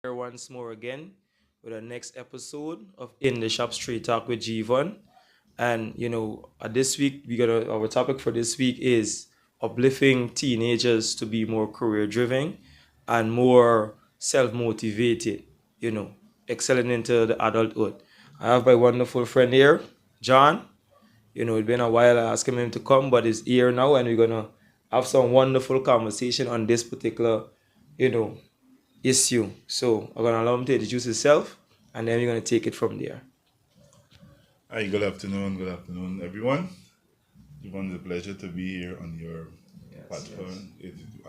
Here once more again with our next episode of In the Shop Straight Talk with Gevon. And this week we got our topic for this week is uplifting teenagers to be more career driven and more self motivated, excelling into the adulthood. I have my wonderful friend here, John. It's been a while I asked him to come, but he's here now, and we're gonna have some wonderful conversation on this particular, you know, issue. So I'm gonna allow him to introduce himself, and then we're gonna take it from there. Hi, good afternoon, everyone. It's a pleasure to be here on your Yes, yes. platform.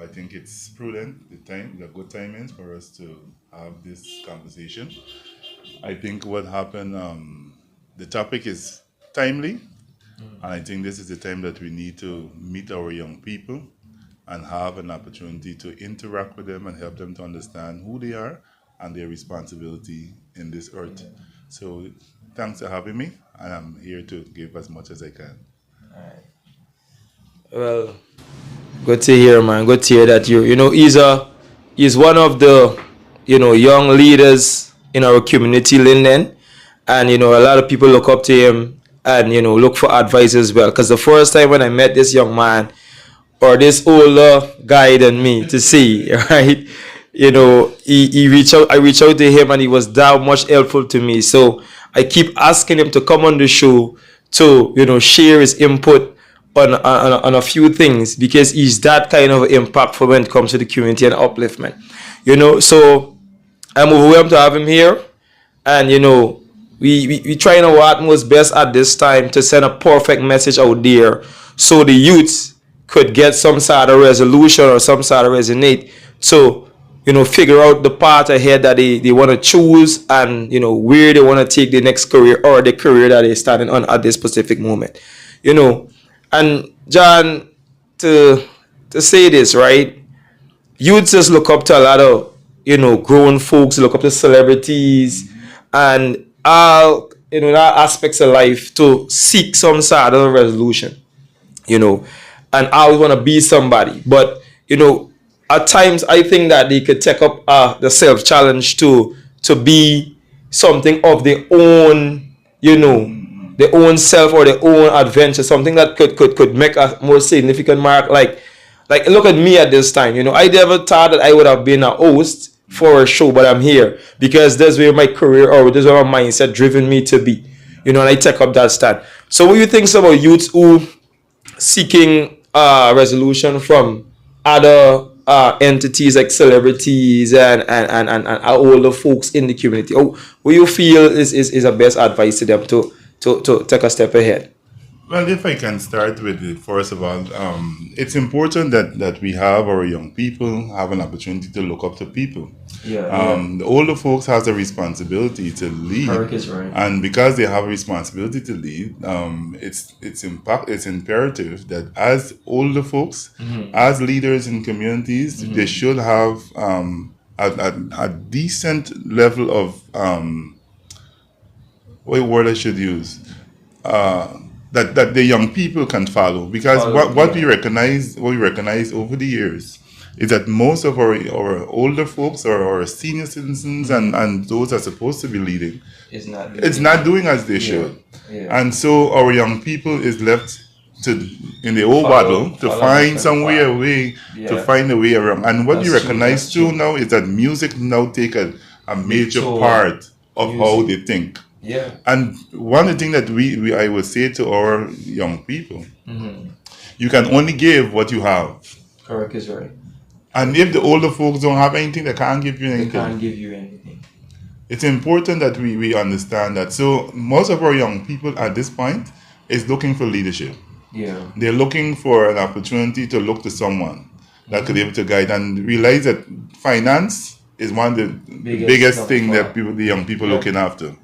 I think it's prudent, the good timing for us to have this conversation. I think what happened, the topic is timely, and I think this is the time that we need to meet our young people and have an opportunity to interact with them and help them to understand who they are and their responsibility in this earth. So, thanks for having me, and I'm here to give as much as I can. Well, good to hear, man. Good to hear that he's one of the young leaders in our community, Linden, and a lot of people look up to him and look for advice as well. Because the first time when I met this young man, or this older guy than me to see, right? He reached out, I reached out to him, and he was that much helpful to me. So I keep asking him to come on the show to, share his input on a few things, because he's that kind of impactful when it comes to the community and upliftment. So I'm overwhelmed to have him here. And we trying our utmost best at this time to send a perfect message out there so the youths could get some sort of resolution or some sort of resonate. So, figure out the path ahead that they want to choose, and where they want to take the next career or the career that they're starting on at this specific moment. And John, to say this, right? Youths just look up to a lot of grown folks, look up to celebrities and all that aspects of life to seek some sort of resolution, you know, and I always want to be somebody. But at times I think that they could take up the self challenge to be something of their own, their own self or their own adventure, something that could make a more significant mark. Like look at me at this time. I never thought that I would have been a host for a show, but I'm here because that's where my career or that's where my mindset driven me to be. And I take up that stand. So what do you think about youths who seeking resolution from other entities like celebrities and older folks in the community? What you feel is the best advice to them to take a step ahead? Well, if I can start with it, first of all, it's important that we have our young people have an opportunity to look up to people. The older folks has a responsibility to lead, Eric is right. and because they have a responsibility to lead, it's imperative that as older folks, as leaders in communities, they should have a decent level of what word I should use. That the young people can follow, because what we recognize over the years is that most of our older folks or our senior citizens and those that are supposed to be leading, it's not doing as they should. And so our young people is left to in the old battle to find some way to find a way around. And what we recognize too now is that music now take a major part of how they think. And one of the things that I would say to our young people, you can only give what you have. Correct is right. And if the older folks don't have anything, they can't give you They anything. can't give you anything. It's important that we understand that. So most of our young people at this point is looking for leadership. They're looking for an opportunity to look to someone that could be able to guide and realize that finance is one of the biggest thing that the young people looking after.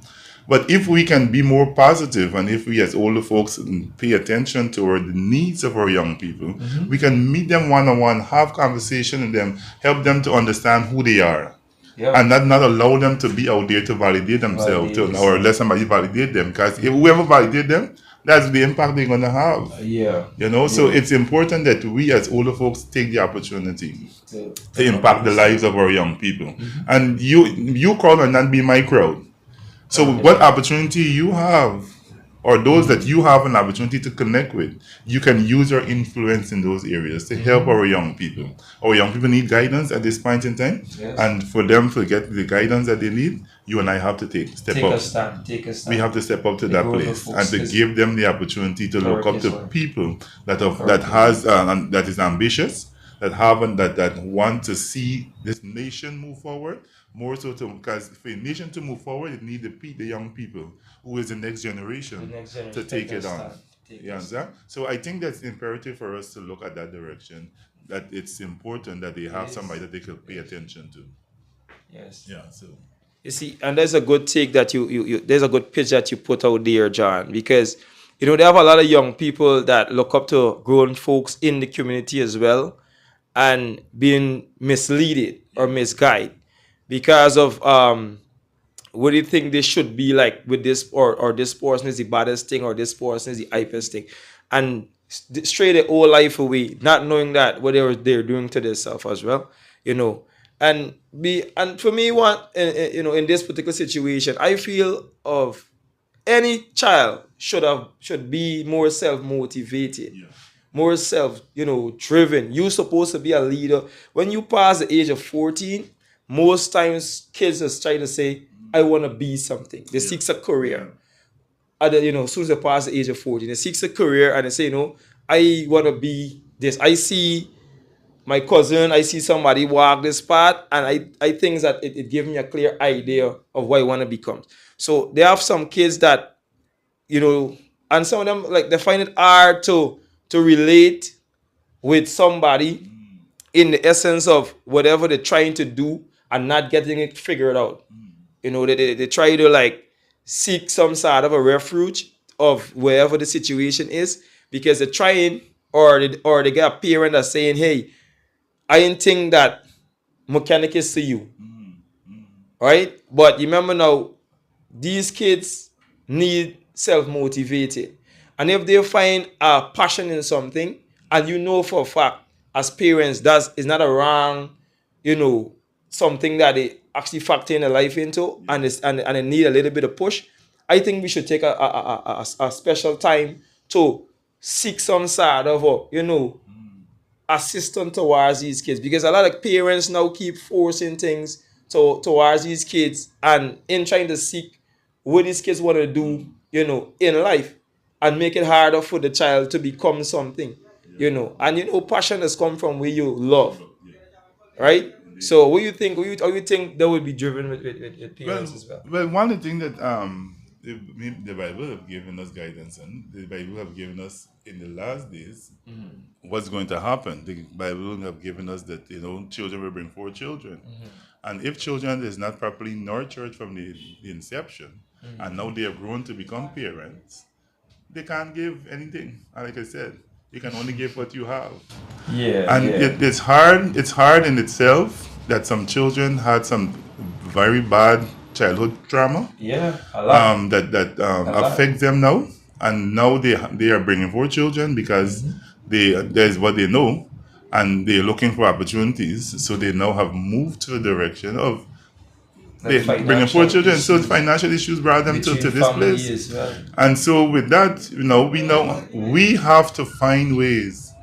But if we can be more positive, and if we as older folks pay attention to the needs of our young people, we can meet them one-on-one, have conversation with them, help them to understand who they are. And not allow them to be out there to validate themselves, or let somebody validate them. Because if whoever validate them that's the impact they're gonna have. Yeah. You know, so Yeah. it's important that we as older folks take the opportunity to To impact the lives of our young people. And you call and not be my crowd. So what opportunity you have, or those that you have an opportunity to connect with, you can use your influence in those areas to help our young people. Our young people need guidance at this point in time, Yes. and for them to get the guidance that they need, you and I have to step Take up. a stand. Take a stand. We have to step up to The that growth of place folks and to is give them the opportunity to look up correct to as well. people that is ambitious, that want to see this nation move forward. More so, because for a nation to move forward, it needs the young people who is the next generation, The next generation to take it on. stand. Take You a understand? So I think that's imperative for us to look at that direction. That it's important that they have Yes. somebody that they could pay attention to. Yes. Yeah. So You see, and there's a good take that you there's a good pitch that you put out there, John, because they have a lot of young people that look up to grown folks in the community as well, and being misleaded or misguided because of what do you think they should be like with this, or this person is the baddest thing, or this person is the hypest thing, and stray their whole life away, not knowing that what they're doing to themselves as well, and for me, in this particular situation, I feel of any child should be more self-motivated, more self driven. You're supposed to be a leader. When you pass the age of 14, most times kids are trying to say, I want to be something. They seek a career. As soon as they pass the age of 14, they seek a career and they say, I want to be this. I see my cousin, I see somebody walk this path, and I think that it gives me a clear idea of what I want to become. So they have some kids that, and some of them, like, they find it hard to relate with somebody in the essence of whatever they're trying to do and not getting it figured out. They try to, like, seek some sort of a refuge of wherever the situation is, because they're trying, or they get a parent that's saying, hey, I didn't think that mechanic is to you. Right? But remember now, these kids need self-motivated. And if they find a passion in something, and for a fact, as parents, that is not a wrong, something that they actually factor in their life into, and they need a little bit of push, I think we should take a special time to seek some sort of assistance towards these kids, because a lot of parents now keep forcing things towards these kids, and in trying to seek what these kids want to do, in life, and make it harder for the child to become something, and passion has come from where you love, right? So what do you think? What you think that would be driven with parents as well? Well, one of the things that the Bible have given us guidance, and the Bible have given us in the last days what's going to happen. The Bible have given us that children will bring forth children, and if children is not properly nurtured from the inception, and now they have grown to become parents, they can't give anything. And like I said, you can only give what you have. Yeah, And yeah. it's hard. It's hard in itself that some children had some very bad childhood trauma Yeah, a lot. that A lot. affects them now, and now they are bringing forth children because there's what they know, and they're looking for opportunities. So they now have moved to a direction of Like they bringing forth financial children. So issues financial issues brought them to between this family place. as well. And so with that, we have to find ways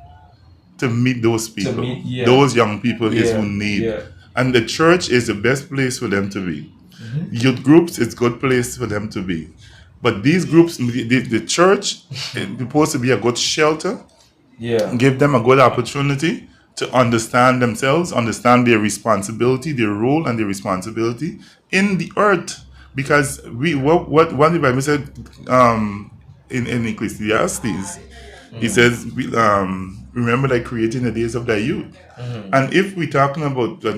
to meet those people. meet, yeah. Those young people is Yeah, who need. yeah. And the church is the best place for them to be. Youth groups is good place for them to be. But these groups, the church is supposed to be a good shelter, Yeah. give them a good opportunity to understand themselves, understand their responsibility, their role and their responsibility in the earth. Because what the Bible said in Ecclesiastes, it says, remember thy creating the days of thy youth. And if we're talking about the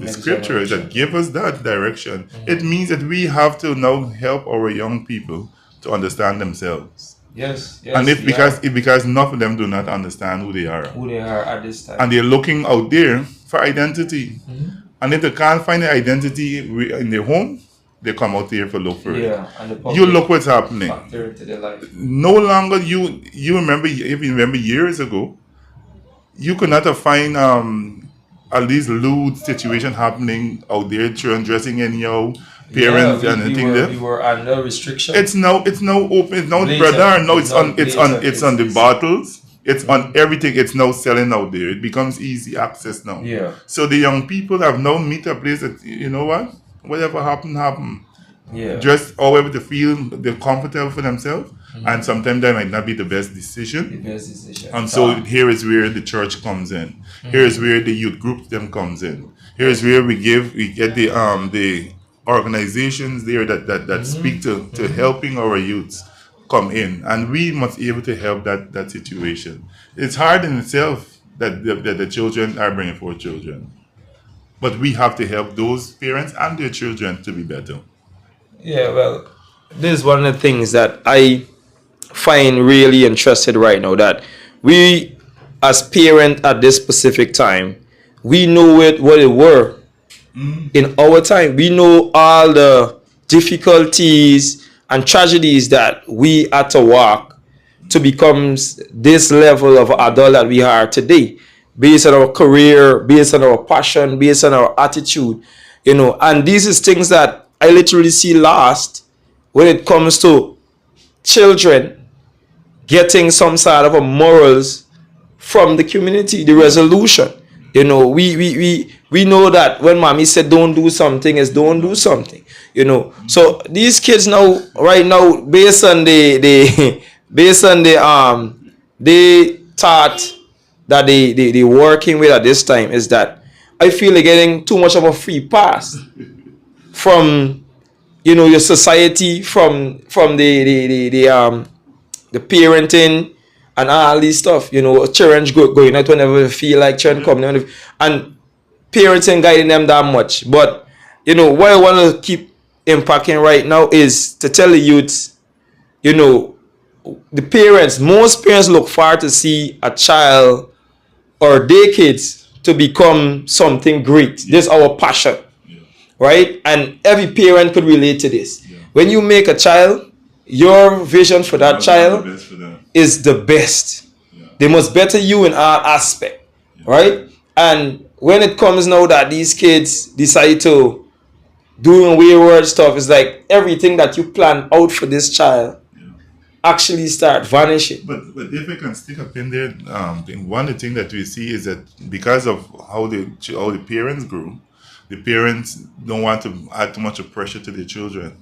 Next scriptures that generation. give us that direction, it means that we have to now help our young people to understand themselves. Yes, yes. And yeah. because enough of them do not understand who they are, Who they are at this time. and they're looking out there for identity, and if they can't find their identity in their home, they come out here for look for it. Yeah, and the You public look what's happening. factor into their life. No longer you remember, if you remember years ago, you could not have find at least lewd situation happening out there, children dressing anyhow, Yeah, parents and anything we there. were under restriction. It's now open. It's now Blazer. brother. No, It's not blazer. it's on the It's bottles. It's on everything. It's now selling out there. It becomes easy access now. yeah, So the young people have now meet a place that, you know what, whatever happen. yeah. Dress however they feel they're comfortable for themselves, and sometimes that might not be the best decision. The best decision. And so here is where the church comes in. Here is where the youth group them comes in. Here is where we get the organizations there that speak to helping our youths come in, and we must be able to help that situation. It's hard in itself that the children are bringing forth children, but we have to help those parents and their children to be better. Yeah, well, this is one of the things that I find really interested right now, that we as parents at this specific time, we know what it were in our time. We know all the difficulties and tragedies that we had to walk to become this level of adult that we are today, based on our career, based on our passion, based on our attitude, and these is things that I literally see lost when it comes to children getting some sort of a morals from the community, the resolution. We know that when mommy said don't do something, is don't do something. So these kids now, right now, based on the they thought that they working with at this time, is that I feel they're getting too much of a free pass from your society, from the parenting and all these stuff. Children going out whenever they feel like, children coming, and parenting guiding them that much. But what I want to keep impacting right now is to tell the youths, the parents, most parents look forward to see a child or their kids to become something great. This is our passion. Right? And every parent could relate to this. When you make a child, your vision for that child is the best. They must better you in all aspect. Right? And when it comes now that these kids decide to doing wayward stuff, it's like everything that you plan out for this child actually start vanishing. But if I can stick up in there, one of the things that we see is that because of how the parents grew, the parents don't want to add too much of pressure to their children.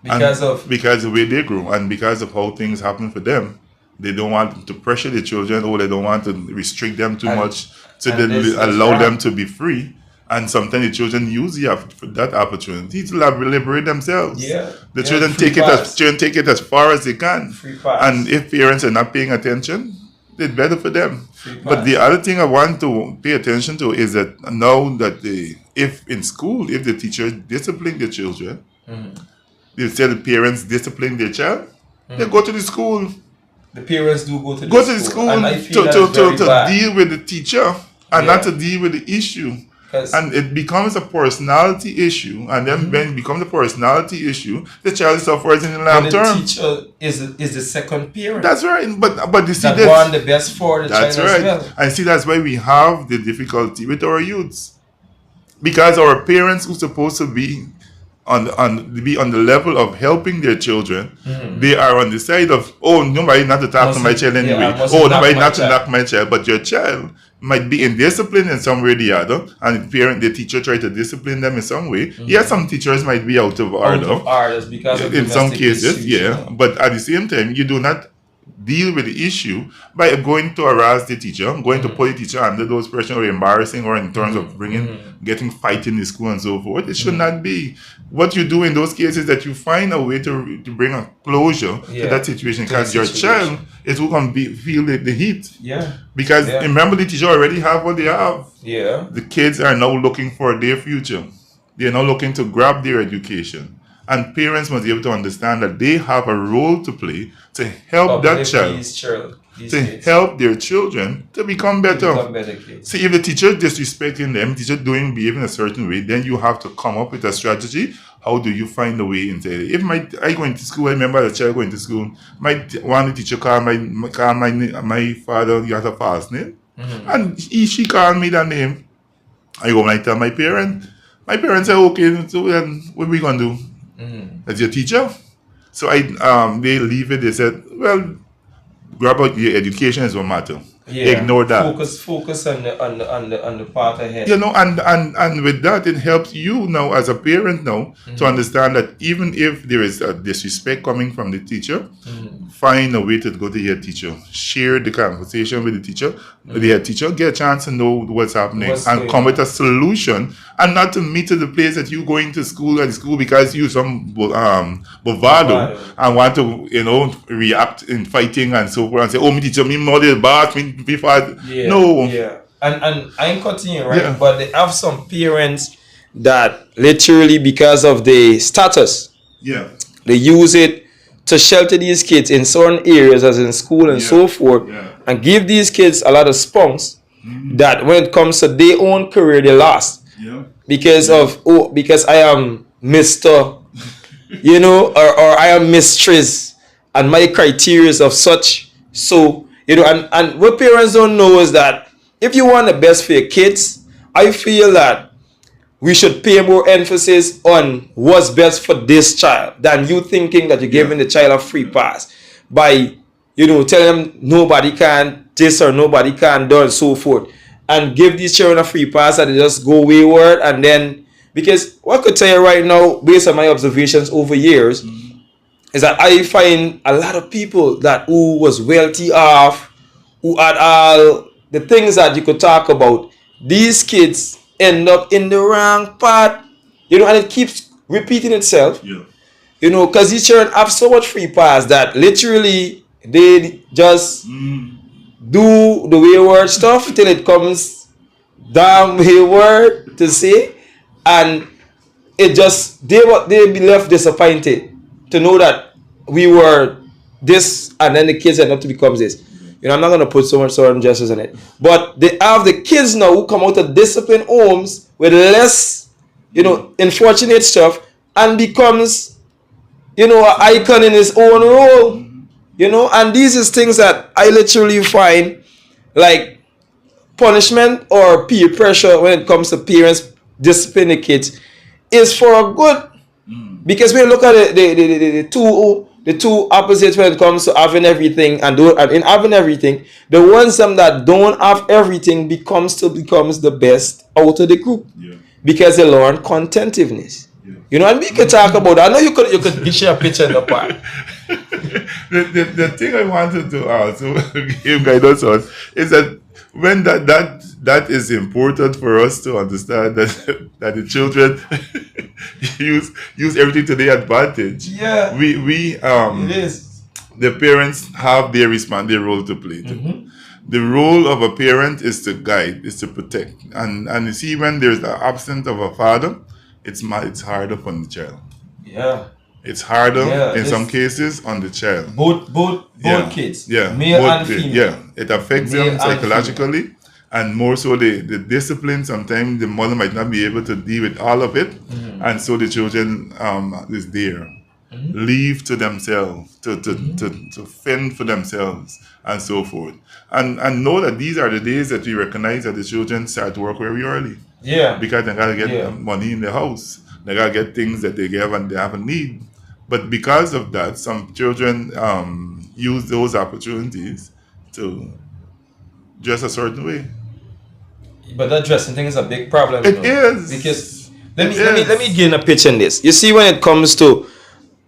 Because of the way they grew, and because of how things happen for them, they don't want to pressure the children, or they don't want to restrict them too much, so they allow them to be free. And sometimes the children use that opportunity to liberate themselves. The children take it as far as they can. And if parents are not paying attention, it's better for them. But the other thing I want to pay attention to is that now that if in school, if the teachers discipline the children, they say the parents discipline their child, they go to the school. The parents do go to the school. And I feel to deal with the teacher and not to deal with the issue. And it becomes a personality issue, and then when it becomes a personality issue, the child suffers in the long term. The teacher is the second parent. That's right, but you see that want the best for the child as well. And see, that's why we have the difficulty with our youths, because our parents who are supposed to be on the level of helping their children, they are on the side of, nobody not to talk to my child anyway. Nobody not to knock my child, but your child might be indisciplined in some way or the other, and the teacher try to discipline them in some way. Yes, some teachers might be out of order. Because of in some cases, but at the same time, you do not deal with the issue by going to harass the teacher, going to put the teacher under those pressure, or embarrassing, or in terms of getting fight in the school and so forth. It should not be. What you do in those cases, that you find a way to bring a closure to that situation, because your child is who can feel the heat. Because remember, the teacher already have what they have. The kids are now looking for their future. They are now looking to grab their education. And parents must be able to understand that they have a role to play to help that child. to help their children to become better. Kids. See, if the teacher disrespecting them, teacher behaving a certain way, then you have to come up with a strategy. How do you find a way into it? If I go into school, I remember the child going to school, one teacher called my father, he has a false name. And she called me that name. I go and I tell my parents. My parents say, okay, so then what are we going to do? That's your teacher? So they leave it. They said, well, grab out your education is what matter. Yeah. Ignore that. Focus on the path ahead. You know, and with that, it helps you now as a parent now to understand that even if there is a disrespect coming from the teacher, find a way to go to your teacher, share the conversation with the teacher, with your teacher, get a chance to know what's happening, and come with a solution, and not to meet to the place that you going to school at school because you some bravado and want to react in fighting and so forth and say, oh, me teacher, me mother boss, me before. No. Yeah. And I'm cutting you, right? Yeah. But they have some parents that literally, because of the status, they use it to shelter these kids in certain areas, as in school and so forth, and give these kids a lot of spunks that when it comes to their own career, they lost. Because I am Mr. or I am mistress, and my criteria of such. So, and what parents don't know is that if you want the best for your kids, I feel that we should pay more emphasis on what's best for this child than you thinking that you're giving the child a free pass by, telling them nobody can this or nobody can do and so forth, and give these children a free pass and they just go wayward. And then, because what I could tell you right now, based on my observations over years, is that I find a lot of people who was wealthy off, who had all the things that you could talk about, these kids end up in the wrong path, and it keeps repeating itself. Because these children have so much free pass that literally they just do the wayward stuff till it comes down wayward to say, and it just they be left disappointed to know that we were this, and then the kids end up to become this. I'm not going to put so much certain gestures on it, but they have the kids now who come out of disciplined homes with less, unfortunate stuff, and becomes, an icon in his own role, and these is things that I literally find like punishment or peer pressure when it comes to parents disciplining the kids is for a good. Because when you look at the two opposites when it comes to having everything and in having everything, the ones that don't have everything becomes the best out of the group, because they learn contentiveness. And we could talk about that. I know you could share a picture in the park. the thing I wanted to also give guidance on is that when that is important for us to understand that the children use everything to their advantage. We it is. The parents have their role to play too. The role of a parent is to guide, is to protect, and you see, when there's the absence of a father, it's harder on the child. It's harder in some cases on the child. Both kids. Male and female. It affects them psychologically, and more so the discipline. Sometimes the mother might not be able to deal with all of it, and so the children is there, leave to themselves to fend for themselves and so forth. And know that these are the days that we recognize that the children start to work very early. Because they gotta get money in the house. They gotta get things that they have and they have a need. But because of that, some children use those opportunities to dress a certain way. But that dressing thing is a big problem. It is. Because let me get in a pitch in this. You see, when it comes to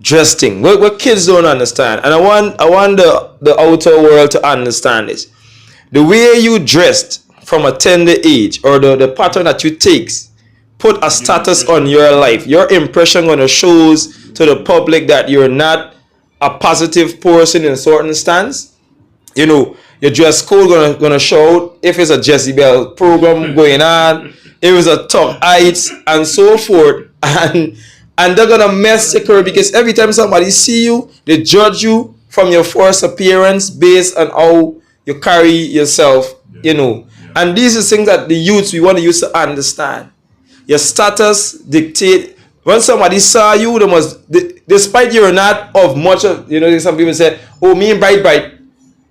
dressing, what kids don't understand, and I want the outer world to understand this. The way you dressed from a tender age, or the pattern that you take, put a status on your life. Your impression gonna shows to the public that you're not a positive person in a certain stance. Your dress code gonna show if it's a Jezebel program going on, if it's a top heights and so forth, and they're gonna mess your career, because every time somebody see you, they judge you from your first appearance based on how you carry yourself, you know. And these are things that the youths we want to use to understand. Your status dictate. When somebody saw you, they must, despite you're not of much of, you know, some people say, oh, me and bright,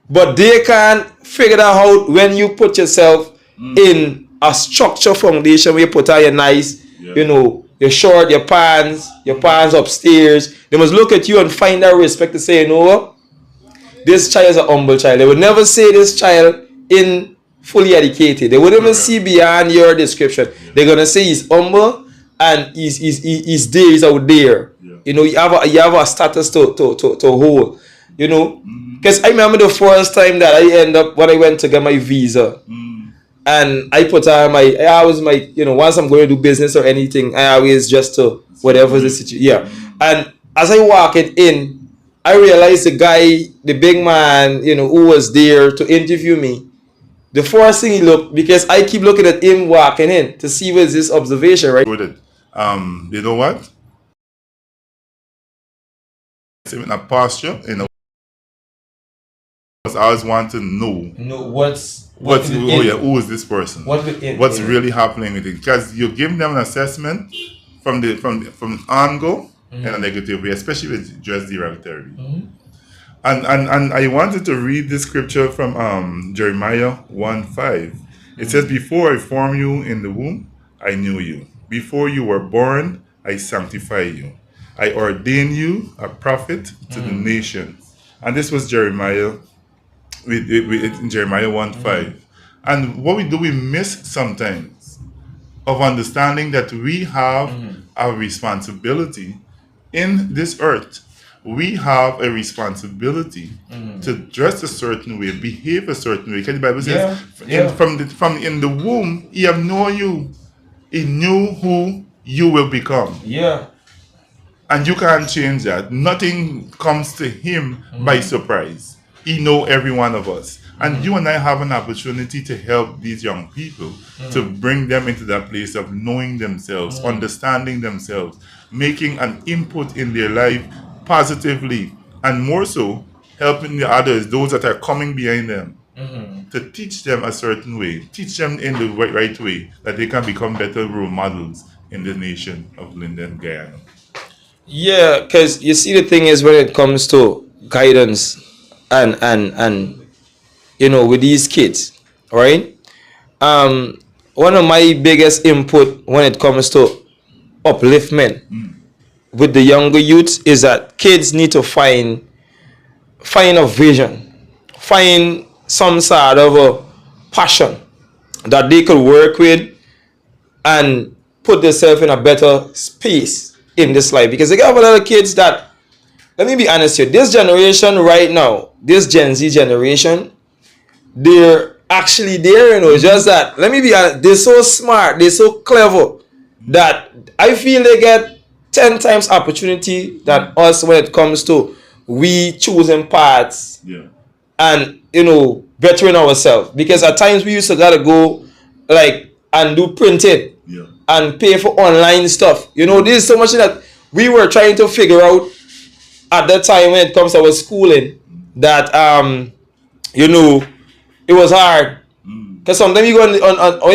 but they can figure that out when you put yourself in a structure foundation where you put out your nice, you know, your short, your pants upstairs. They must look at you and find that respect to say, you know what, this child is a humble child. They would never say this child in fully educated. They wouldn't even see beyond your description. They're gonna say he's humble and he's there, he's out there. You know, you have a status to hold. You know, because I remember the first time that I end up when I went to get my visa, and I put on I always you know, once I'm going to do business or anything, I always just to whatever the situation. Yeah, and as I walk it in, I realized the guy, the big man, you know, who was there to interview me. The first thing he looked, because I keep looking at him walking in to see where's this observation, right? You know what? In a posture, you know, I always want to know. Who is this person? What's really happening with it? Because you give them an assessment from angle in a negative way, especially with dress derogatory. And I wanted to read this scripture from Jeremiah 1:5. It says, "Before I formed you in the womb, I knew you. Before you were born, I sanctified you. I ordained you a prophet to the nations." And this was Jeremiah with Jeremiah 1:5. And what we miss sometimes of understanding that we have a responsibility in this earth. We have a responsibility to dress a certain way, behave a certain way. Because the Bible says, from in the womb, He have known you. He knew who you will become. Yeah. And you can't change that. Nothing comes to Him by surprise. He know every one of us. And you and I have an opportunity to help these young people, to bring them into that place of knowing themselves, understanding themselves, making an input in their life positively, and more so, helping the others, those that are coming behind them, to teach them a certain way, teach them in the right way, that they can become better role models in the nation of Linden, Guyana. Yeah, because you see, the thing is, when it comes to guidance and you know, with these kids, right? One of my biggest input when it comes to upliftment with the younger youths is that kids need to find a vision, find some sort of a passion that they could work with and put themselves in a better space in this life. Because they got a lot of kids that, let me be honest here, this generation right now, this Gen Z generation, they're actually there, you know, just that, let me be honest, they're so smart, they're so clever, that I feel they get 10 times opportunity than us when it comes to we choosing paths and, you know, bettering ourselves. Because at times we used to gotta go like and do printing and pay for online stuff. You know, there's so much that we were trying to figure out at that time when it comes to our schooling, that you know, it was hard. Because sometimes you go when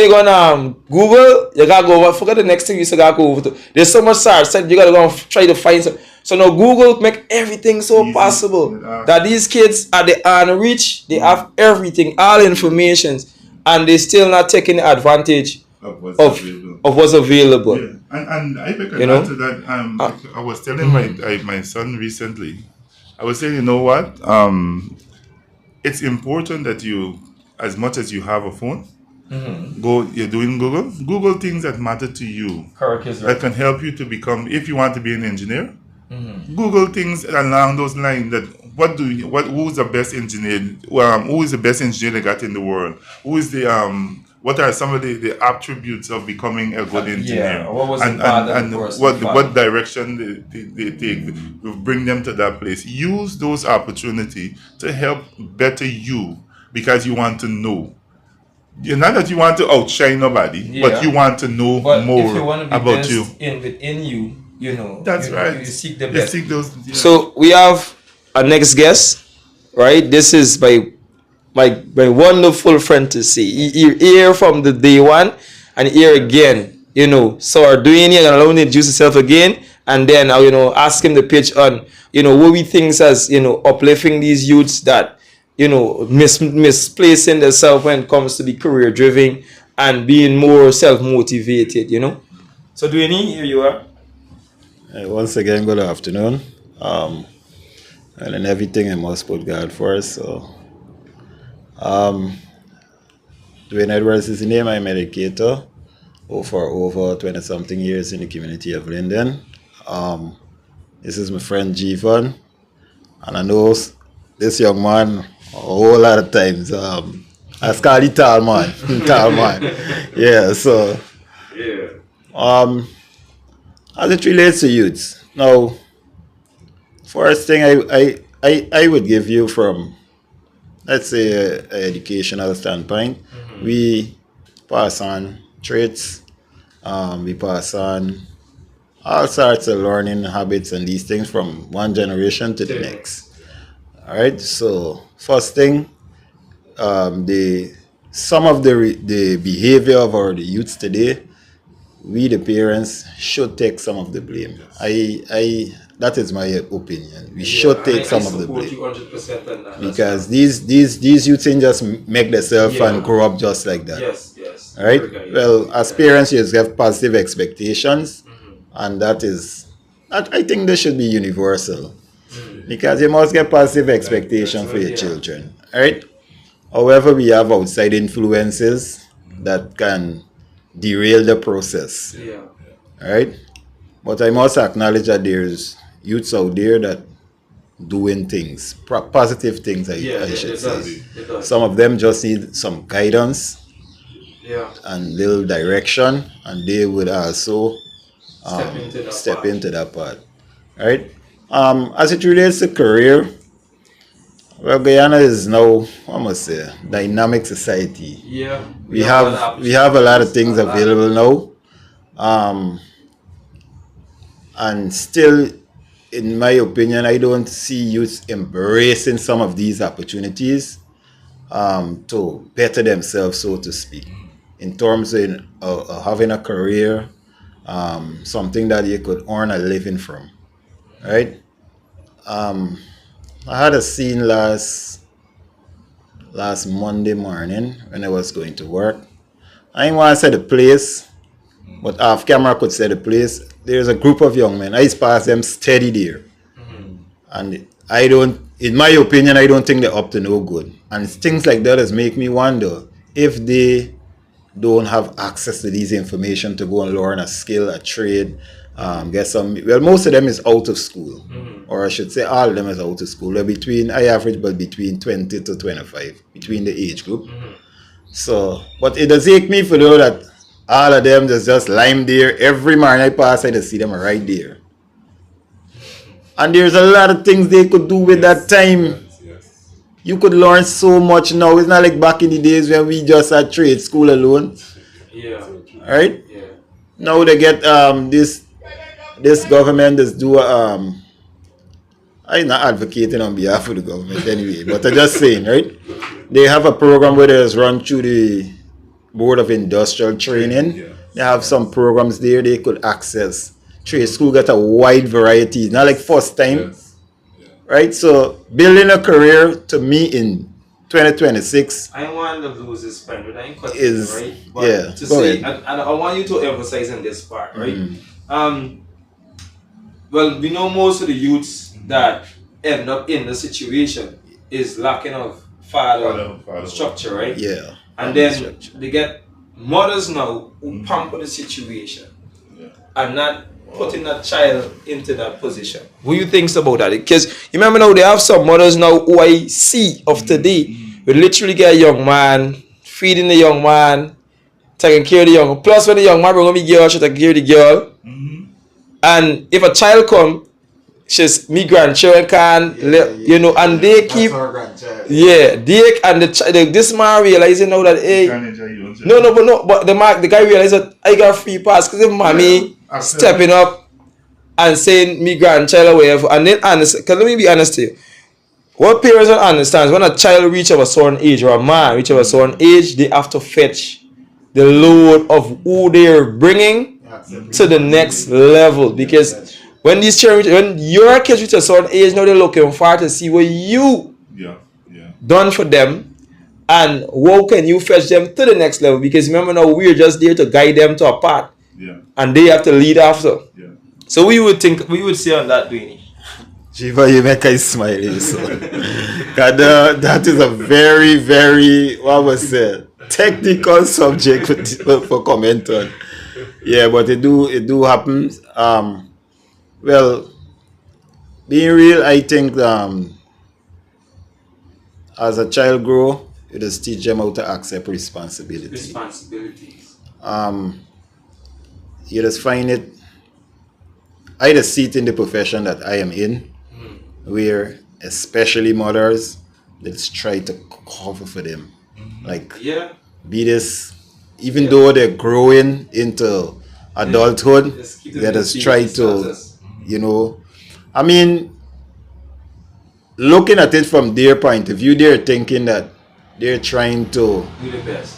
you go on Google, you gotta go over, forget the next thing you used to gotta go over to. There's so much search, so you gotta go and try to find some. So now Google make everything so easy, possible that these kids at the unreach, they have everything, all information, and they still not taking advantage of what's available. Yeah. And I think you know? To that, I was telling my son recently, I was saying, you know what? It's important that you, as much as you have a phone, you're doing Google things that matter to you. Correct, that can help you to become, if you want to be an engineer, Google things along those lines. That who's the best engineer? Who is the best engineer they got in the world? Who is the what are some of the attributes of becoming a good engineer? Yeah, what was what direction they take will bring them to that place. Use those opportunities to help better you, because you want to know. Not that you want to outshine nobody, but you want to know more if you want to be about best you. Within you, you know. That's right. You seek the best. Seek those. So we have our next guest, right? This is by my wonderful friend to say. You hear from the day one and hear again, you know. So are doing it and allow him to introduce himself again, and then I'll, you know, ask him to pitch on, you know, what we think as, you know, uplifting these youths that, you know, misplacing themselves when it comes to be career driven and being more self-motivated, you know. So Dwayne, here you are. Once again, good afternoon. And in everything, I must put God first. So, Dwayne Edwards is the name. I'm an educator for over 20-something years in the community of Linden. This is my friend Gevon, and I know this young man a whole lot of times. I call it tall man, tall man. Yeah. So, as it relates to youths, now, first thing I would give you from, let's say, an educational standpoint, we pass on traits, we pass on all sorts of learning habits and these things from one generation to the next. All right. So first thing, some of the behavior of the youths today, we the parents should take some of the blame. That is my opinion. We should take some of the blame. 100% on that. Because these youths ain't just make themselves and grow up just like that. Yes. All right. Well, as parents, you just have positive expectations, and that is, I think they should be universal, because you must get positive expectations for your children. All right. However, we have outside influences that can derail the process. All right. But I must acknowledge that there's youths out there that doing things, positive things, I should say. Some of them just need some guidance and little direction, and they would also step into that part. Right? As it relates to career, well, Guyana is now, I must say, dynamic society. We have a lot of things available now. And still, in my opinion, I don't see youths embracing some of these opportunities to better themselves, so to speak, in terms of having a career, something that you could earn a living from, right? I had a scene last Monday morning when I was going to work. I didn't want to say the place, but off camera I could say the place. There's a group of young men. I used to pass them steady there. And in my opinion, I don't think they're up to no good. And things like that make me wonder if they don't have access to these information to go and learn a skill, a trade, get some. Well, most of them is out of school, or I should say all of them is out of school. They're I average but between 20 to 25, between the age group. So, but it does take me for know that all of them just lying there. Every morning I pass, I just see them right there. And there's a lot of things they could do with that time. You could learn so much now. It's not like back in the days when we just had trade school alone. Right? Now they get this government just do I'm not advocating on behalf of the government anyway, but I'm just saying, right? They have a program where they just run through the Board of Industrial Training. They have some programs there they could access. Trade school got a wide variety, not like first time. Right? So building a career to me in 2026 I want to lose this point, but I ain't cut is it, right? But to say, and I want you to emphasize on this part, right? Well, we know most of the youths that end up in the situation is lacking of father structure, right? And then they get mothers now who pamper the situation and not putting that child into that position. What do you think about that? Because you remember now they have some mothers now who I see of today we literally get a young man, feeding the young man, taking care of the young. Plus when the young man bring home the girl, she take care of the girl. And if a child come, she's me grandchildren can, you know, and they keep, they and this man realizing now that hey, but the guy realized that I got free pass because if mommy stepping up and saying me grandchild or whatever, and then honest, because let me be honest to you, what parents don't understand is when a child reaches a certain age or a man reaches a certain age, they have to fetch the load of who they're bringing to the next level. Because when these children, when your kids reach a certain age, now they're looking forward to see what you done for them and how can you fetch them to the next level. Because remember now, we're just there to guide them to a path, and they have to lead after. So we would say on that, Dwayne. Jiva, you make us smile. So. That is a very, very, what was it, technical subject for comment on. Yeah, but it do happen. Well, being real, I think as a child grow, you just teach them how to accept responsibilities. You just find it. I just see it in the profession that I am in, where especially mothers, they just try to cover for them. Like, be this, even though they're growing into adulthood, they just try to, I mean, looking at it from their point of view, they're thinking that they're trying to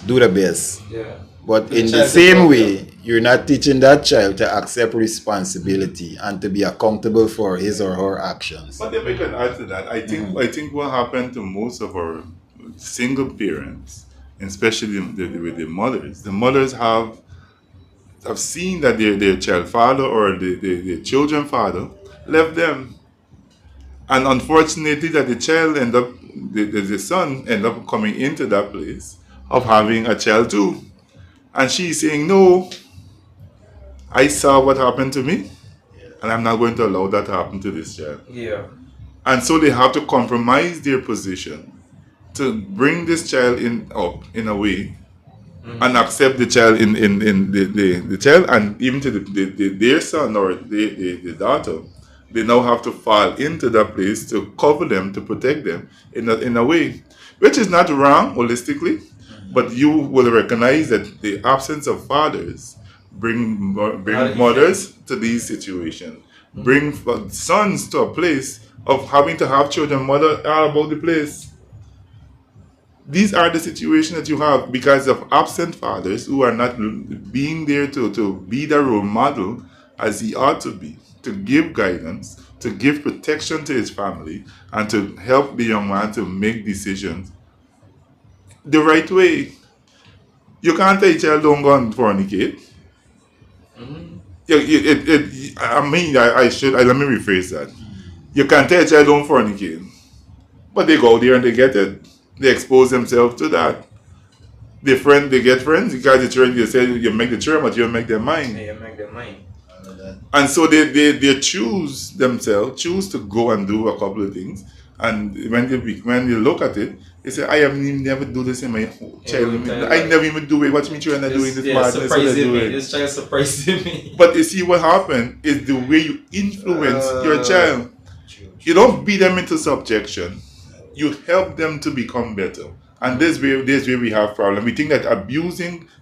do the best. But in the same way, you're not teaching that child to accept responsibility and to be accountable for his or her actions. But if I can add to that, I think what happened to most of our single parents, especially with the mothers have seen that their child father or the children father left them. And unfortunately that the child the son end up coming into that place of having a child too. And she's saying, no, I saw what happened to me, and I'm not going to allow that to happen to this child. And so they have to compromise their position to bring this child up in a way and accept the child in the child, and even to their son or the daughter. They now have to fall into that place to cover them, to protect them in a way, which is not wrong holistically. But you will recognize that the absence of fathers bring mothers to these situations, bring sons to a place of having to have children. Mother are about the place. These are the situations that you have because of absent fathers who are not being there to be the role model as he ought to be, to give guidance, to give protection to his family, and to help the young man to make decisions the right way. You can't tell a child don't go and fornicate. Let me rephrase that. You can't tell a child don't fornicate, but they go there and they get it. They expose themselves to that. They get friends because the children, you say you make the children, but you don't make their mind. And so they choose to go and do a couple of things. And when you look at it, they say, I have never do this in my child. I never even do it. Watch me trying to do it. This child surprising me. But you see what happened is the way you influence your child. You don't beat them into subjection. You help them to become better. And this way we have problem. We think that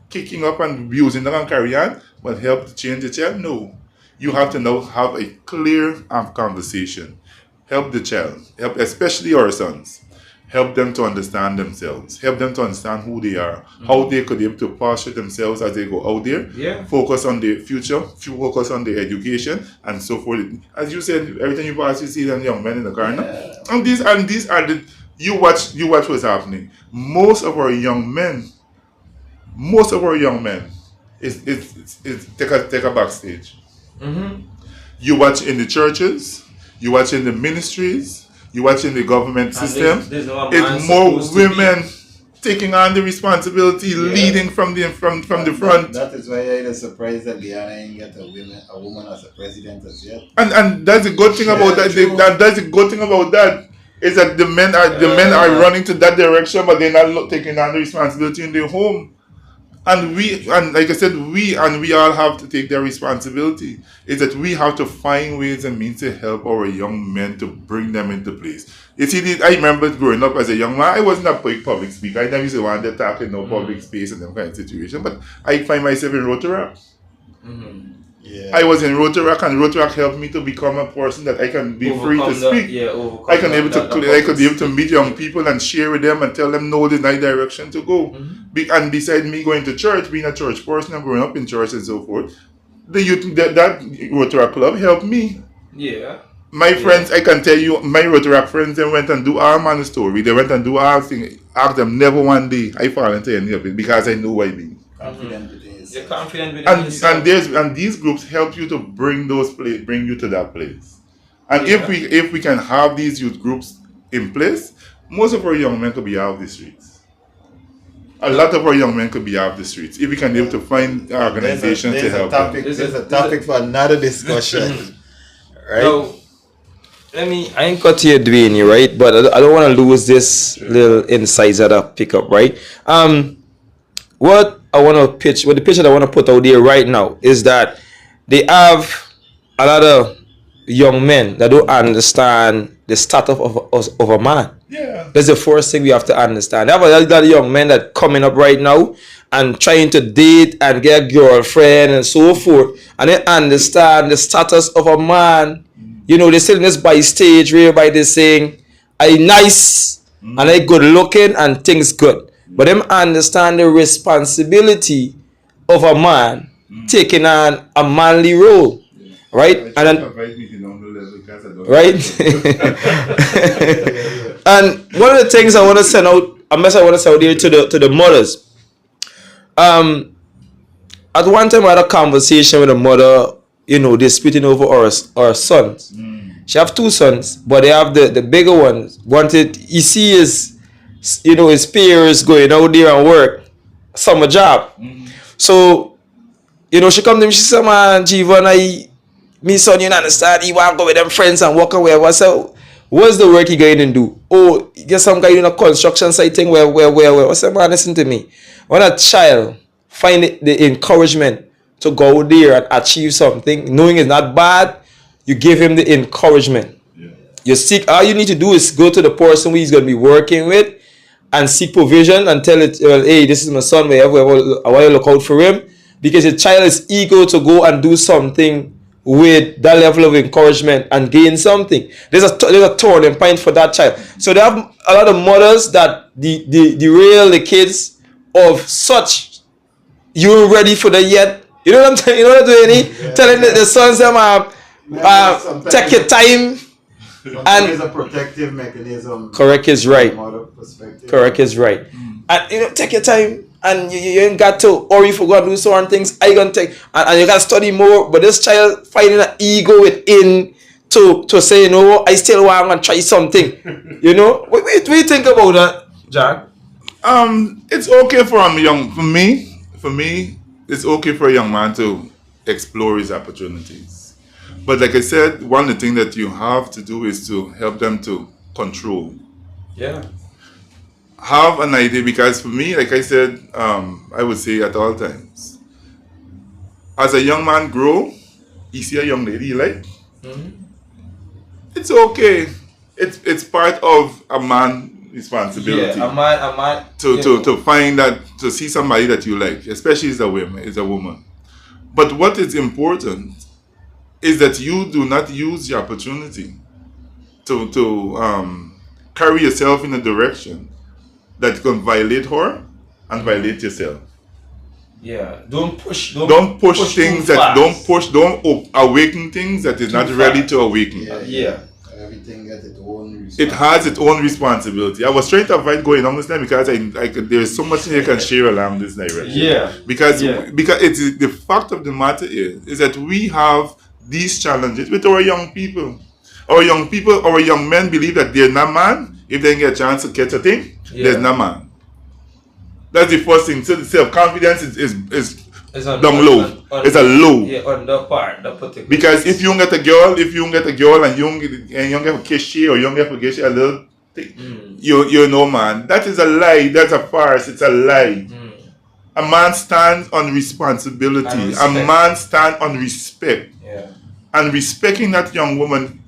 kicking up and abusing, not going to carry on, will help to change the child. No. You have to now have a clear conversation. Help the child, especially our sons. Help them to understand themselves. Help them to understand who they are, how they could be able to posture themselves as they go out there. Focus on their future, focus on their education, and so forth. As you said, every time you pass, you see them young men in the car. And these are the you watch what's happening. Most of our young men is take a backstage. You watch in the churches. You watch in the ministries, you watch in the government system. It's more women taking on the responsibility, leading from the front. That is why I was surprised that Guyana ain't get a woman as a president as yet. And that's the good thing about that. That's the good thing about that is that the men are running to that direction, but they're not taking on the responsibility in their home. And like I said, we all have to take their responsibility. Is that we have to find ways and means to help our young men to bring them into place. You see, I remember growing up as a young man, I wasn't a public speaker. I never used to want to talk in no public space and them kind of situation. But I find myself in Rotary. Yeah. I was in Rotaract, and Rotaract helped me to become a person that I can be free to speak. I can I could be able to meet young people and share with them and tell them no, the right direction to go. And beside me going to church, being a church person and growing up in church and so forth, the youth that Rotaract club helped me. Yeah. My friends, I can tell you, my Rotaract friends, they went and do all manner story. They went and do all things. Ask them, never one day I fall into any of it because I know what I mean. Confident with it. You're confident with it. And these groups help you to bring you to that place. And if we can have these youth groups in place, most of our young men could be out of the streets. A lot of our young men could be out of the streets if we can be able to find organizations to help them. There's a topic for another discussion. Right? Now, I ain't cut to you, Dwayne, right? But I don't want to lose this little insights that I pick up, right? What the picture that I want to put out there right now is that they have a lot of young men that don't understand the status of a man. Yeah. That's the first thing we have to understand. They have a lot of young men that coming up right now and trying to date and get a girlfriend and so forth, and they understand the status of a man. You know, they're still in this by stage whereby they're saying, I nice and I good looking and things good. But them understand the responsibility of a man taking on a manly role. Right? And then, right? And one of the things I want to send out, a message I want to send out there to the mothers. At one time I had a conversation with a mother, you know, they're splitting over our sons. She have two sons, but they have the bigger ones. He see his peers going out there and work summer job. So, you know, she come to me, she said, man, Gevon, me son, you understand, he want to go with them friends and walk away. I said, what's the work he going to do? Oh, get some guy in a construction site thing where. I said, man, listen to me. When a child find the encouragement to go there and achieve something, knowing it's not bad, you give him the encouragement. Yeah. You seek, all you need to do is go to the person who he's going to be working with and seek provision and tell it, well, hey, this is my son, wherever, I want you to look out for him. Because the child is eager to go and do something with that level of encouragement and gain something. There's a turning point for that child. So they have a lot of mothers that derail the kids of such, you ain't ready for that yet. You know what I'm saying? You know what I'm doing? Yeah. Telling the sons them take your time. And there's a protective mechanism. Correct is right. Correct is right. Mm. And you know, take your time. And you ain't got to, or if you gonna do certain things, I gonna take, and you gotta study more. But this child finding an ego within to say, no, I still want to try something. You know, what do you think about that, John? It's okay for for me, it's okay for a young man to explore his opportunities. But like I said, one of the things that you have to do is to help them to control. Yeah. Have an idea, because for me, like I said, I would say at all times, as a young man grow, you see a young lady you like, it's okay. It's part of a man responsibility. Yeah, a man to find that, to see somebody that you like, especially as a woman. But what is important is that you do not use the opportunity to carry yourself in a direction that can violate her and violate yourself. Yeah, don't push things that don't awaken things that is not ready to awaken. Yeah. Everything has its own responsibility. It has its own responsibility. I was trying to avoid going on this time because there's so much you can share along this direction. Yeah. Because it's the fact of the matter is that we have these challenges with our young people. Our young men believe that they're not man. If they get a chance to catch a thing, there's no man. That's the first thing. So the self-confidence is down low. It's a low. Yeah, on the part, the particular. Because if you get a girl and you don't get a kiss she or you don't get a kiss a little thing, you know, man, that is a lie. That's a farce. It's a lie. A man stands on responsibility. A man stands on respect. Yeah. And respecting that young woman.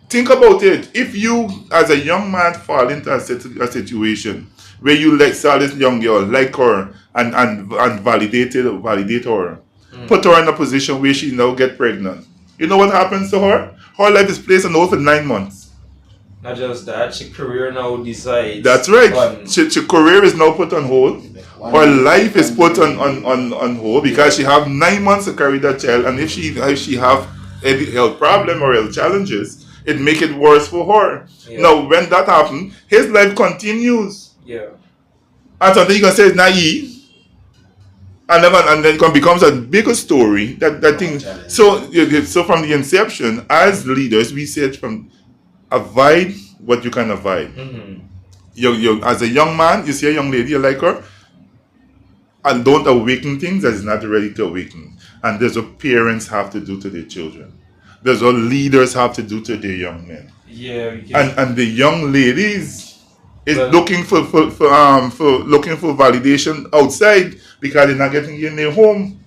Think about it. If you, as a young man, fall into a situation where you saw this young girl, like her, and validate her, put her in a position where she now get pregnant. You know what happens to her? Her life is placed on hold for 9 months. Not just that, she career now decides. That's right. She career is now put on hold. Her life is put on hold because she have 9 months to carry that child, and if she have any health problem or health challenges, it make it worse for her. Yeah. Now, when that happens, his life continues. Yeah. And something you can say is naive. And then it becomes a bigger story. That thing. So from the inception, as leaders, we said from avoid what you can avoid. You as a young man, you see a young lady, you like her, and don't awaken things that is not ready to awaken. And there's what parents have to do to their children. There's what leaders have to do to their young men. Yeah. And the young ladies is looking for validation outside because they're not getting it in their home.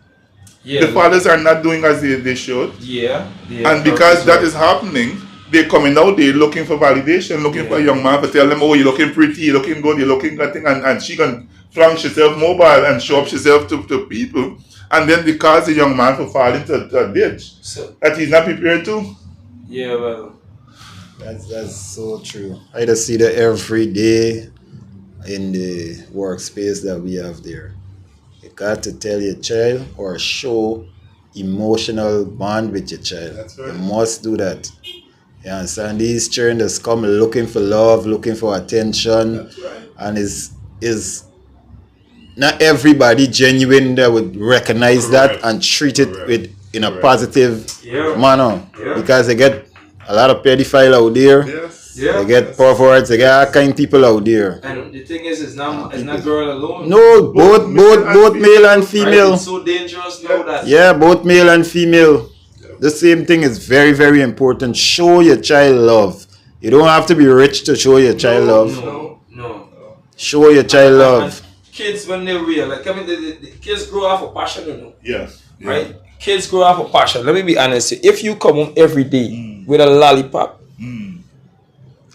Yeah, the fathers are not doing as they should. Yeah. And because that is happening, they're coming out there looking for validation, looking for a young man to tell them, oh, you're looking pretty, you're looking good, you're looking that thing, and she can flaunt herself mobile and show up herself to people. And then they cause the young man to fall into a ditch that he's not prepared to. Yeah, well. That's so true. I just see that every day in the workspace that we have there. You got to tell your child or show emotional bond with your child. That's right. You must do that. You understand? These children just come looking for love, looking for attention. That's right. And is not everybody genuine that would recognize that and treat it in a positive manner. Yeah. Because they get a lot of pedophiles out there. Yes. They get perverts. They get all kind of people out there. And the thing is, it's not girl alone. No, both male and female. Right? It's so dangerous now that. Yeah, both male and female. The same thing is very, very important. Show your child love. You don't have to be rich to show your child love. No. Show your child love. And kids, when they're real, like the kids grow off of passion, you know. Yeah. Right? Kids grow off of passion. Let me be honest. If you come home every day with a lollipop,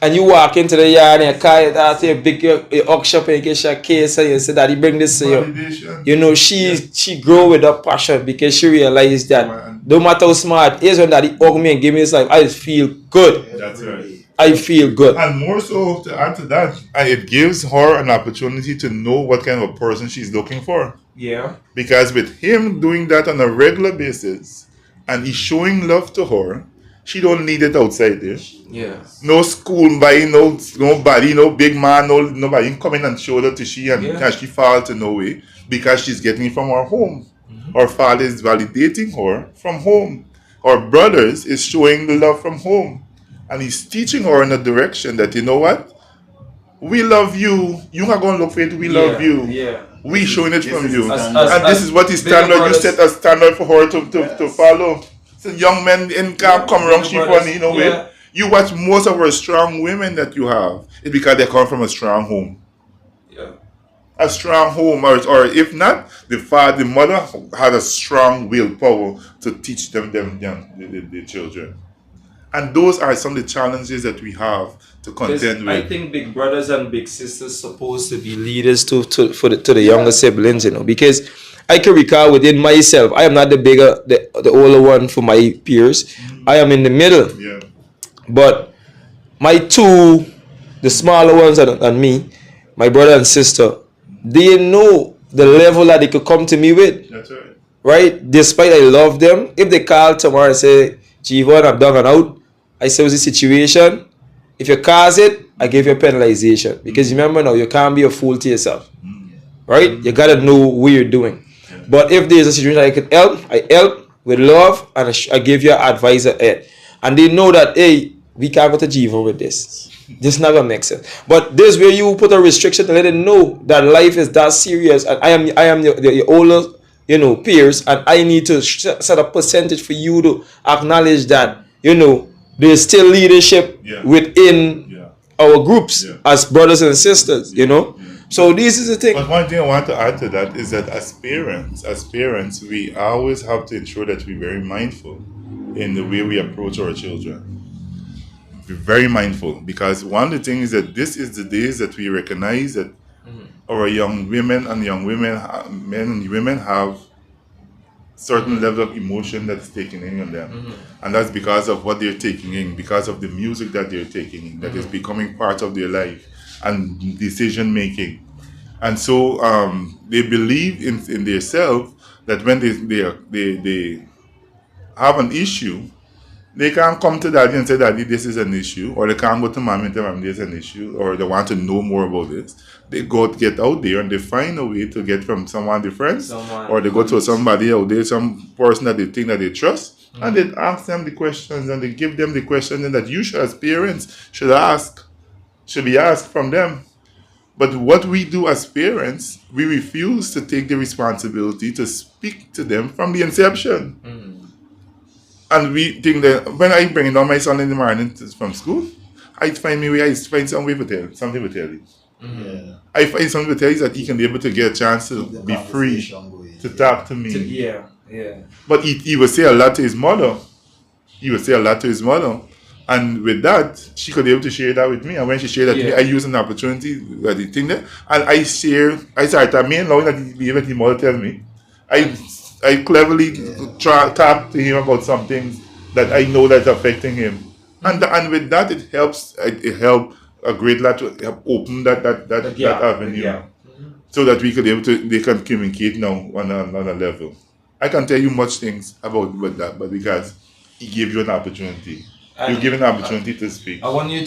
and you walk into the yard and you carry that a big auction and you get your case and you say, Daddy, bring this to you. You know, she grow with that passion because she realized that no matter how smart it is, when Daddy hug me and give me his life, I just feel good. That's right. I feel good. And more so, to add to that, it gives her an opportunity to know what kind of a person she's looking for. Yeah. Because with him doing that on a regular basis and he's showing love to her, she don't need it outside there. Yeah. No school by nobody, no big man, nobody coming and show that to she and she fall to no way because she's getting it from her home. Her father is validating her from home. Her brothers is showing the love from home. And he's teaching her in a direction that, you know what? We love you. You're not going to look for it. We love you. Yeah. We showing it from you. As this is what his standard. You set a standard for her to follow. So young men in camp come around she funny, way. You watch most of our strong women that you have. It's because they come from a strong home. Yeah. A strong home, or if not, the mother had a strong willpower to teach them the children. And those are some of the challenges that we have to contend with. I think big brothers and big sisters supposed to be leaders to the younger siblings, because I can recall within myself, I am not the older one for my peers. I am in the middle. Yeah. But my two, the smaller ones and me, my brother and sister, they know the level that they could come to me with. That's right. Right? Despite I love them, if they call tomorrow and say, Gevon, I'm down and out, I say, what's the situation? If you cause it, I give you a penalization. Because remember now, you can't be a fool to yourself. Right? You got to know what you're doing. But if there's a situation I can help, I help with love and I give you advice ahead. And they know that, hey, we can't go to Gevon with this. This never makes sense. But this where you put a restriction to let them know that life is that serious. And I am the older, peers, and I need to set a percentage for you to acknowledge that, there's still leadership within our groups as brothers and sisters, So this is the thing. But one thing I want to add to that is that as parents, we always have to ensure that we're very mindful in the way we approach our children. Be very mindful, because one of the things that this is the days that we recognize that our young women and men and women have certain level of emotion that's taken in on them. And that's because of what they're taking in, because of the music that they're taking in, that is becoming part of their life and decision making. And so they believe in themselves that when they have an issue, they can't come to daddy and say, Daddy, this is an issue. Or they can't go to mommy and tell mommy there's an issue. Or they want to know more about this. They get out there and they find a way to get from someone different. Or they go to somebody out there, some person that they think that they trust. And they ask them the questions and they give them the questions that you should, as parents, should be asked from them. But what we do as parents, we refuse to take the responsibility to speak to them from the inception. And we think that when I bring down my son in the morning from school, I find something to tell you. Yeah. I find something to tell you that he can be able to get a chance to be free to talk to me. Yeah. But he would say a lot to his mother. And with that, she could be able to share that with me. And when she shared that with me, I use an opportunity that the thing there. And I started allowing that he be able to mother tell me. I cleverly talk to him about some things that I know that's affecting him. And with that, it helps a great lot to help open that avenue. So that they can communicate now on a level. I can tell you much things about that, but because he gave you an opportunity. You give an opportunity to speak. I want you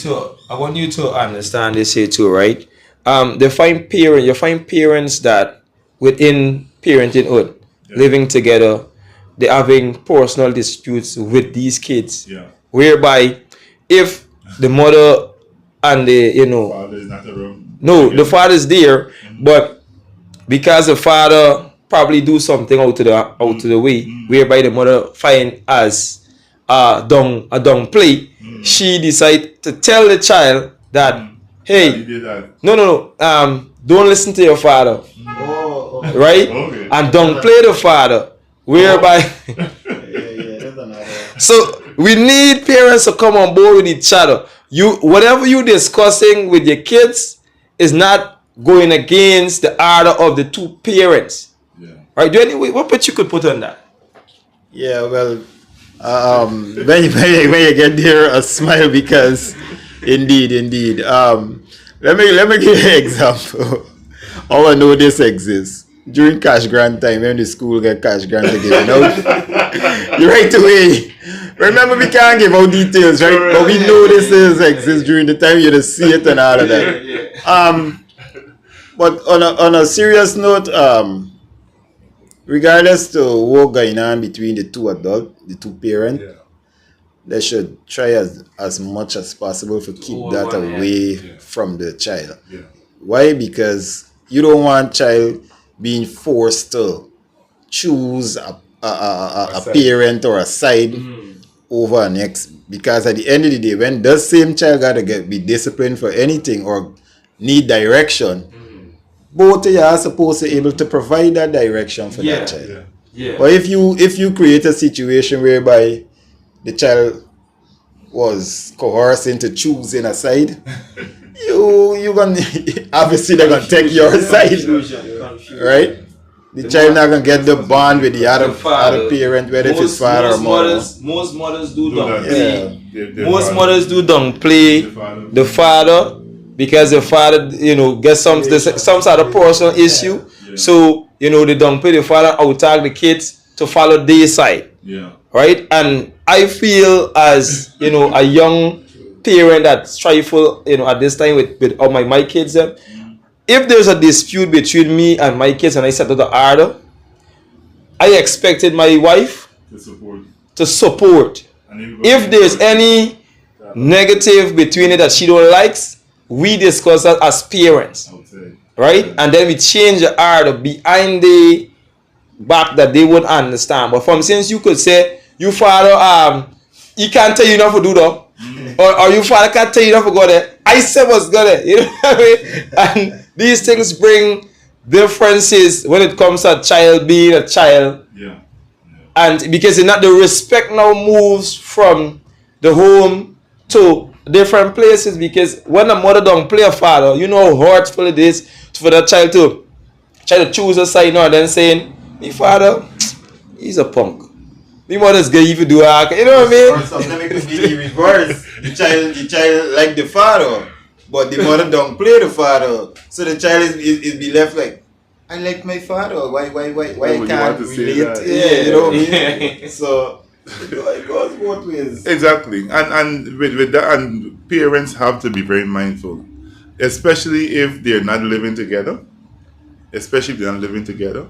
to understand this here too, right? You find parents that within parenthood, living together, they're having personal disputes with these kids. Yeah. Whereby if the mother and the Father is not around. No, the father's there, but because the father probably do something out to the way, whereby the mother find as a dung play, she decide to tell the child that, hey, no, don't listen to your father, right? Okay. And don't play the father, whereby. So we need parents to come on board with each other. Whatever you discussing with your kids is not going against the order of the two parents. Yeah. Right? What you could put on that? Yeah, well, when you get there, a smile because indeed. Let me give you an example. How I know this exists. During cash grant time, when the school get cash grant to give out, you right away. Remember, we can't give out details, right? But we know this exists during the time you just see it and all of that. But on a serious note, regardless to what going on between the two parents, they should try as much as possible to keep that away from the child. Yeah. Why? Because you don't want child being forced to choose a parent or a side over an ex. Because at the end of the day, when the same child gotta be disciplined for anything or need direction, both of you are supposed to be able to provide that direction for that child. Yeah. But if you create a situation whereby the child was coerced into choosing a side, you gonna obviously they're gonna take your side, right? The child not gonna get the bond with the other parent, whether if it's father or mother. Most mothers do downplay. Most mothers do downplay the father because the father, gets some sort of personal issue. Yeah. So they downplay the father, outtag the kids to follow their side. Yeah. Right? And I feel as a young parent that's trifle, at this time with all my kids. If there's a dispute between me and my kids and I set out the order, I expected my wife to support. If there's any negative between it that she don't like, we discuss that as parents. Right? And then we change the order behind the back that they won't understand. But from since you could say, you father, he can't tell you not to do that. Or you father can't tell you not to go there. I said what's go there. You know what I mean? And these things bring differences when it comes to a child being a child. Yeah. And because the respect now moves from the home to different places, because when a mother don't play a father, you know how hurtful it is for the child to try to choose a side now and then saying, "Me father, he's a punk. The mother's gonna even do that, you know what I mean? Or sometimes it could be the reverse. The child like the father, but the mother don't play the father. So the child is be left like, I like my father. Why you can't want to say relate? that? Yeah, you know what I mean? So it goes both ways. Exactly, and with that, and parents have to be very mindful, especially if they're not living together. Especially if they're not living together,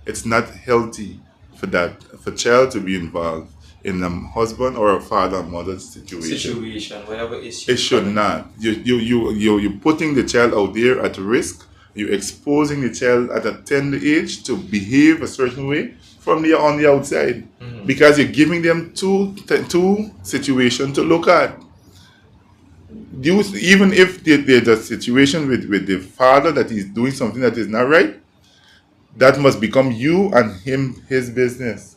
it's not healthy for child to be involved in a husband or a father and mother's situation. Whatever issue. It should not. You're putting the child out there at risk. You're exposing the child at a tender age to behave a certain way from on the outside, because you're giving them two situations to look at. Even if there's a situation with the father that is doing something that is not right, that must become you and his business.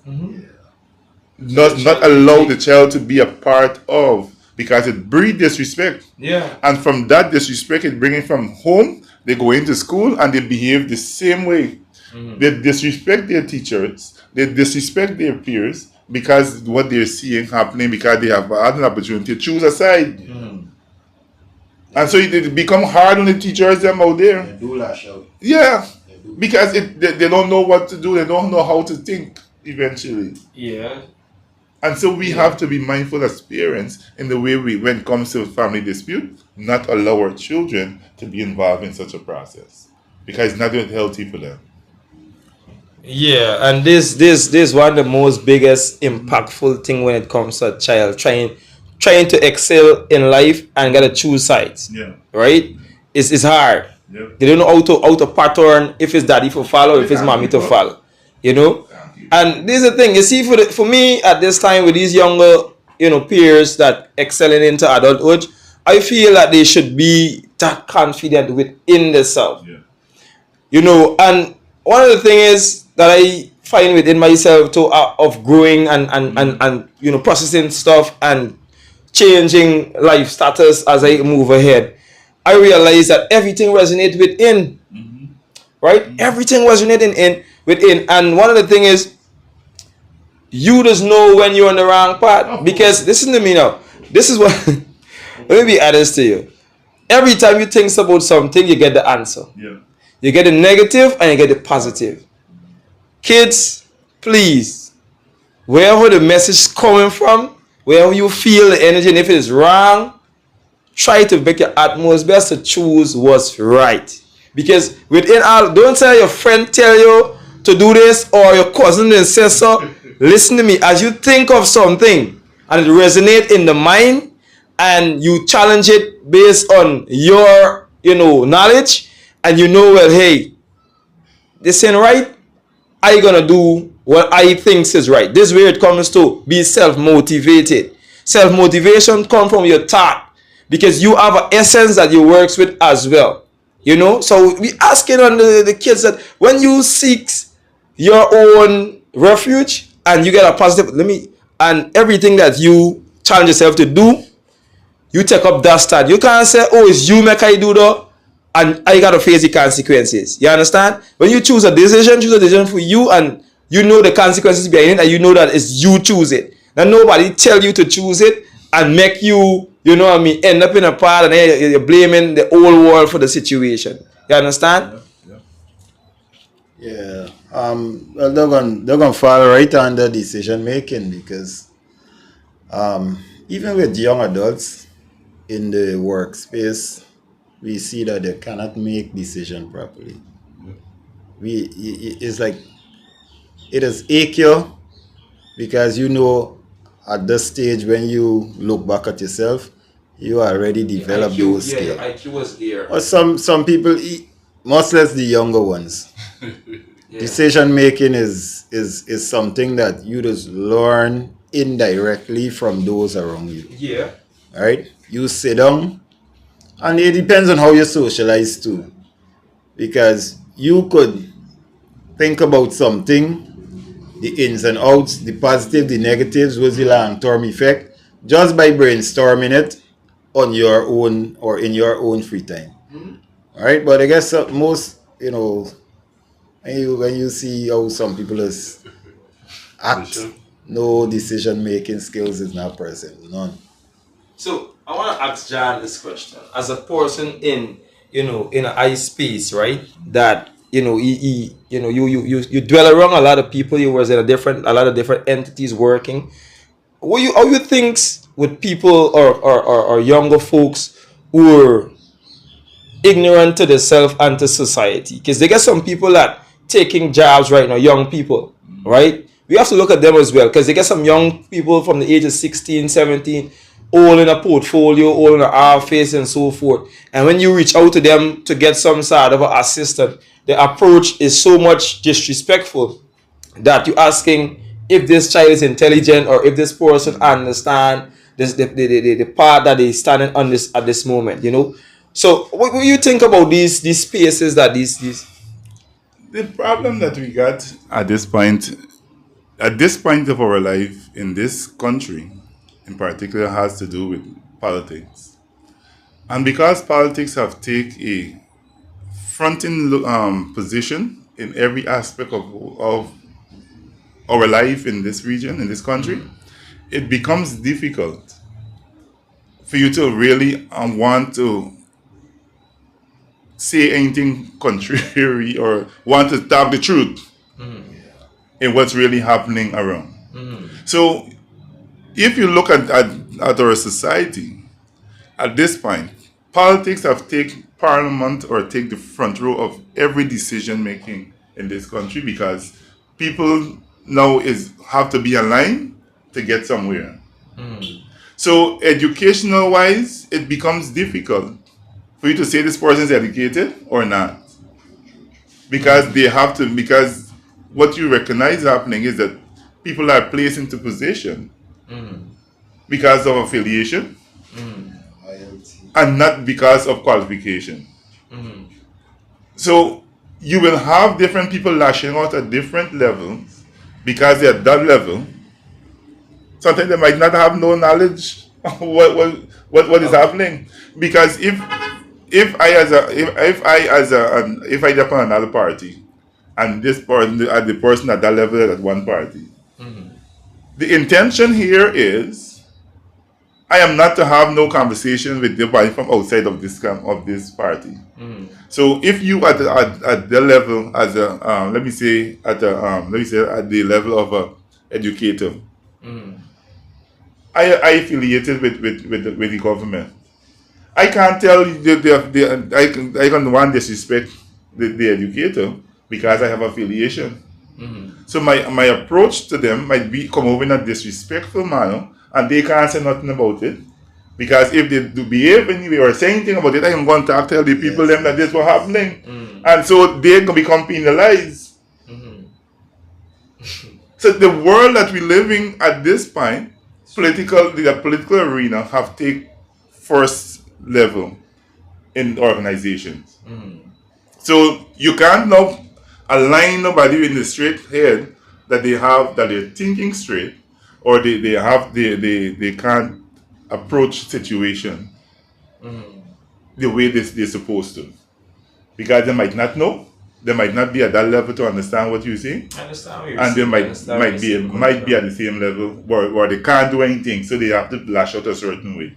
Not allow the child to be a part of, because it breeds disrespect. Yeah. And from that disrespect, it bringing from home, they go into school and they behave the same way. They disrespect their teachers, they disrespect their peers, because what they're seeing happening, because they have had an opportunity to choose a side. And so it become hard on the teachers them out there. They do lash out. Yeah. Because they don't know what to do, they don't know how to think eventually. Yeah. And so we have to be mindful as parents in the way when it comes to family dispute, not allow our children to be involved in such a process, because it's not healthy for them. Yeah, and this one of the most biggest impactful thing when it comes to a child trying to excel in life and gotta choose sides. Yeah. Right? It's hard. Yeah. They don't know how to pattern if it's daddy to follow, if it's mommy to follow. You know? And this is the thing, you see, for me at this time with these younger, peers that excelling into adulthood, I feel that they should be that confident within themselves. Yeah. And one of the things that I find within myself too, of growing and processing stuff and changing life status as I move ahead, I realize that everything resonates within. Right? Everything resonating within. And one of the things is, you just know when you're on the wrong path. Because listen to me now. This is what let me be honest to you. Every time you think about something, you get the answer. Yeah. You get the negative and you get the positive. Kids, please, wherever the message is coming from, wherever you feel the energy, and if it is wrong, try to make your utmost best to choose what's right. Because within all, don't tell your friend tell you to do this, or your cousin and sister. Listen to me. As you think of something and it resonates in the mind, and you challenge it based on your knowledge, and well, hey, this ain't right, I gonna do what I think is right. This is where it comes to be self-motivated. Self-motivation comes from your thought, because you have an essence that you works with as well. So we asking on the kids that when you seek your own refuge and you get a positive, and everything that you challenge yourself to do, you take up that start. You can't say, oh, it's you make I do that, and I gotta face the consequences. You understand? When you choose a decision for you, and you know the consequences behind it, and you know that it's you choose it. Now nobody tell you to choose it and make you, end up in a part, and then you're blaming the whole world for the situation. You understand? Yeah. Well, they're gonna fall right under decision making, because even with young adults in the workspace, we see that they cannot make decision properly. It's like it is AQ, because at this stage when you look back at yourself, you already developed those skills. IQ was there. Or some people, much less the younger ones. Decision making is something that you just learn indirectly from those around you. Yeah. Right? You sit down, and it depends on how you socialize too. Because you could think about something, the ins and outs, the positive, the negatives, what's the long-term effect, just by brainstorming it on your own or in your own free time. Alright? But I guess most, when you see how some people is act. Sure. No decision-making skills is not present. None. So I want to ask John this question as a person in in a high space, right? That you dwell around a lot of people. You was in a lot of different entities working. How you thinks with people or younger folks who are ignorant to themselves and to society? Because they get some people that taking jobs right now, young people, right? We have to look at them as well because they get some young people from the age of 16, 17, all in a portfolio, all in an office and so forth. And when you reach out to them to get some sort of assistance, the approach is so much disrespectful that you're asking if this child is intelligent or if this person understand this the part that they standing on this at this moment, So what do you think about these spaces that these The problem that we got at this point of our life in this country, in particular, has to do with politics. And because politics have taken a fronting position in every aspect of our life in this region, in this country, it becomes difficult for you to really want to say anything contrary or want to tell the truth in what's really happening around. So if you look at our society at this point, politics have taken parliament or take the front row of every decision making in this country because people now have to be aligned to get somewhere. So educational wise, it becomes difficult for you to say this person is educated or not. Because because what you recognize happening is that people are placed into position because of affiliation and not because of qualification. So you will have different people lashing out at different levels because they're at that level. Sometimes they might not have no knowledge of what is happening. Because if I depend on another party and this person the person at that level at one party, the intention here is I am not to have no conversation with the party from outside of this party. So if you at the level as a let me say at the level of a educator, I affiliated with the government. I can't tell I can want disrespect the educator because I have affiliation. So my approach to them might be come over in a disrespectful manner, and they can't say nothing about it. Because if they do behave anyway or say anything about it, I can go and tell the people them that this was happening. And so they can become penalized. So the world that we live in at this point, the political arena have take first level in organizations. So you can't now align nobody in the straight head that they're thinking straight, or they can't approach situation the way they're supposed to, because they might not know, they might not be at that level to understand what you're saying, and they might be at the same level where they can't do anything, so they have to lash out a certain way.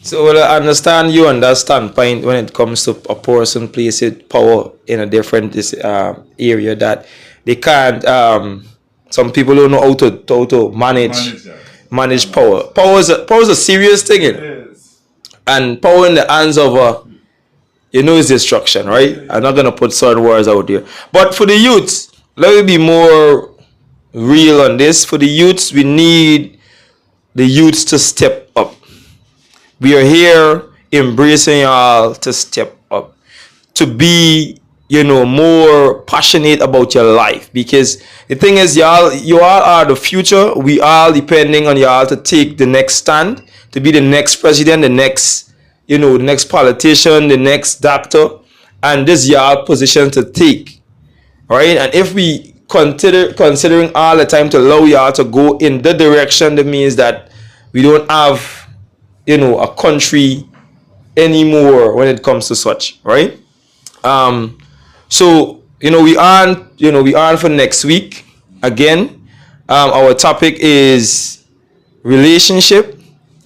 So I understand you on that standpoint when it comes to a person placing power in a different area that they can't. Some people don't know how to manage power. Power is a serious thing, and power in the hands of is destruction, right? I'm not gonna put certain words out there, but for the youths, let me be more real on this. For the youths, we need the youths to step up. We are here embracing y'all to step up, to be, more passionate about your life. Because the thing is, you all are the future. We all depending on y'all to take the next stand, to be the next president, the next, the next politician, the next doctor, and this y'all position to take, right? And if we considering all the time to allow y'all to go in the direction, that means that we don't have a country anymore when it comes to such, right? So we on for next week. again, our topic is relationship.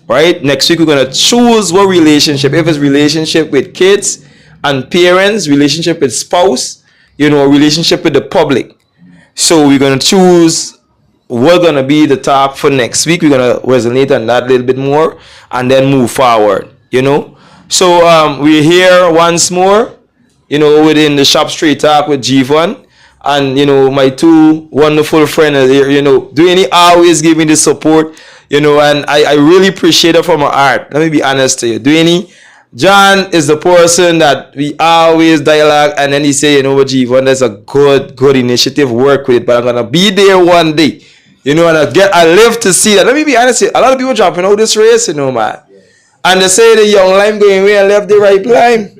Right? Next week we're gonna choose what relationship. If it's relationship with kids and parents, relationship with spouse, relationship with the public. So we're gonna choose what's gonna be the talk for next week. We're gonna resonate on that a little bit more and then move forward. So we're here once more, within the Shop Straight Talk with Gevon. And my two wonderful friends are here, Dwayne always give me the support, and I really appreciate it from my heart. Let me be honest to you. Dwayne, John is the person that we always dialogue, and then he say, what, Gevon, that's a good initiative, work with it, but I'm gonna be there one day. And I live to see that. Let me be honest with you, a lot of people jumping out this race, man. And they say the young lime going away and left the right lime.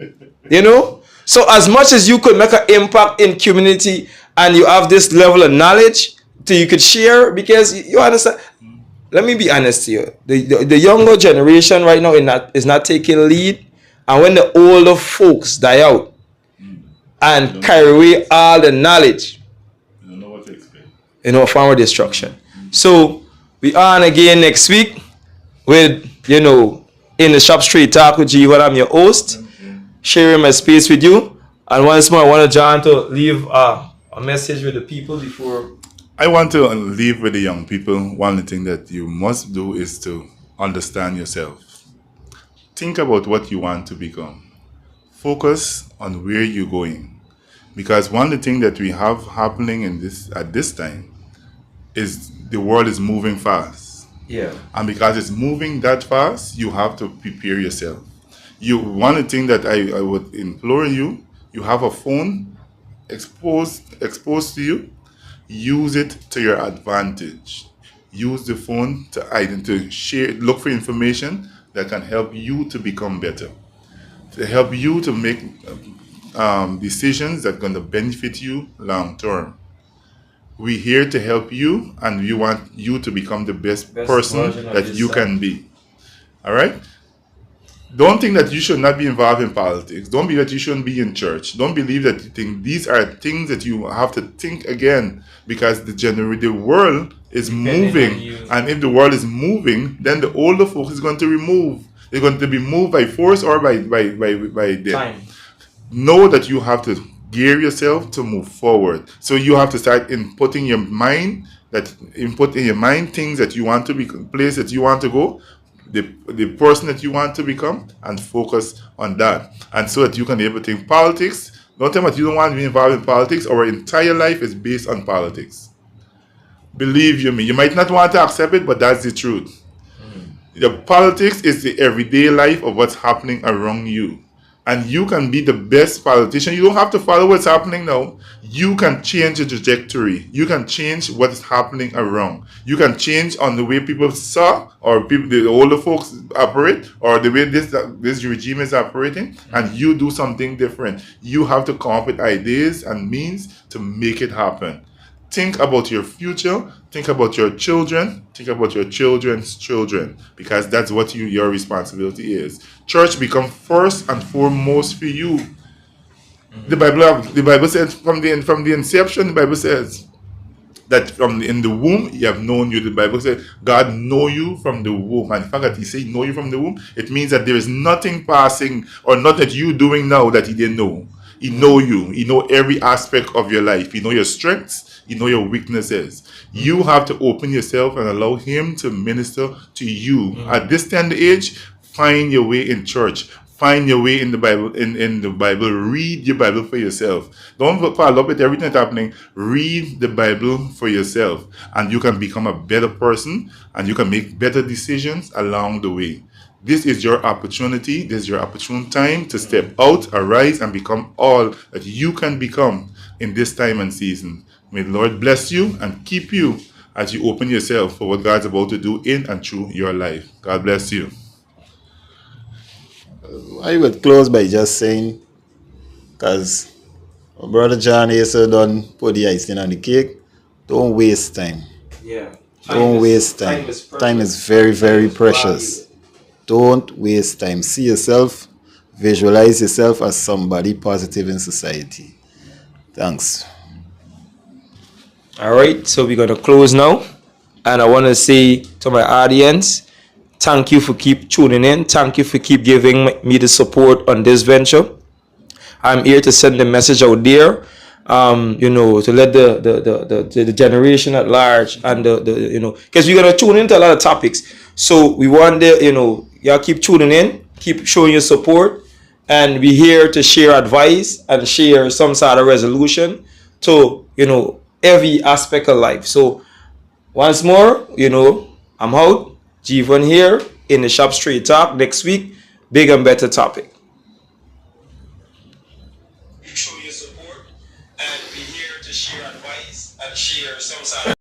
So as much as you could make an impact in community and you have this level of knowledge that you could share, because you understand. Let me be honest to you. The younger generation right now is not taking lead. And when the older folks die out and carry away all the knowledge, you don't know what to expect. Form of destruction. So we on again next week with, in the Shop Straight Talk with Gevon. I'm your host, sharing my space with you. And once more, I want John to leave a message with the people before. I want to leave with the young people. One thing that you must do is to understand yourself. Think about what you want to become. Focus on where you're going. Because one of the things that we have happening at this time is the world is moving fast. Yeah. And because it's moving that fast, you have to prepare yourself. One of the things that I would implore you have a phone exposed to you. Use it to your advantage. Use the phone to share, look for information that can help you to become better, to help you to make decisions that are going to benefit you long term. We're here to help you, and we want you to become the best person that you can be. All right? Don't think that you should not be involved in politics. Don't believe that you shouldn't be in church. Don't believe that you think these are things that you have to think again, because the world is moving. And if the world is moving, then the older folks is going to remove. They're going to be moved by force or by death. Time. Know that you have to gear yourself to move forward. So you have to start inputting in your mind things that you want to be, place that you want to go, the person that you want to become, and focus on that. And so that you can be able to think politics. Don't tell me that you don't want to be involved in politics. Our entire life is based on politics. Believe you me. You might not want to accept it, but that's the truth. The politics is the everyday life of what's happening around you. And you can be the best politician. You don't have to follow what's happening now. You can change the trajectory. You can change what is happening around. You can change on the way people saw, or the older folks operate, or the way this regime is operating, and you do something different. You have to come up with ideas and means to make it happen. Think about your future. Think about your children. Think about your children's children, because that's what your responsibility is. Church become first and foremost for you. The Bible says from the inception. The Bible says that in the womb He have known you. The Bible says God know you from the womb, and the fact that He say know you from the womb, it means that there is nothing passing or not that you doing now that He didn't know. He know you. He know every aspect of your life. He know your strengths. You know your weaknesses. You have to open yourself and allow Him to minister to you. At this tender age, find your way in church. Find your way in the Bible. In the Bible, read your Bible for yourself. Don't follow up with everything that's happening. Read the Bible for yourself, and you can become a better person, and you can make better decisions along the way. This is your opportunity. This is your opportune time to step out, arise, and become all that you can become in this time and season. May the Lord bless you and keep you as you open yourself for what God's about to do in and through your life. God bless you. I would close by just saying, because Brother John Asa done put the icing on the cake, don't waste time. Yeah. Don't waste time. Time is very, very precious. Don't waste time. See yourself, visualize yourself as somebody positive in society. Thanks. All right, so we're gonna close now, and I want to say to my audience, thank you for keep tuning in. Thank you for keep giving me the support on this venture. I'm here to send the message out there, to let the generation at large and because we're gonna tune into a lot of topics. So we want y'all keep tuning in, keep showing your support, and we're here to share advice and share some sort of resolution to every aspect of life. So once more, I'm out. Gevon here in the Shop Straight Talk. Next week, big and better topic. Show your support, and we're here to share advice and share some sort of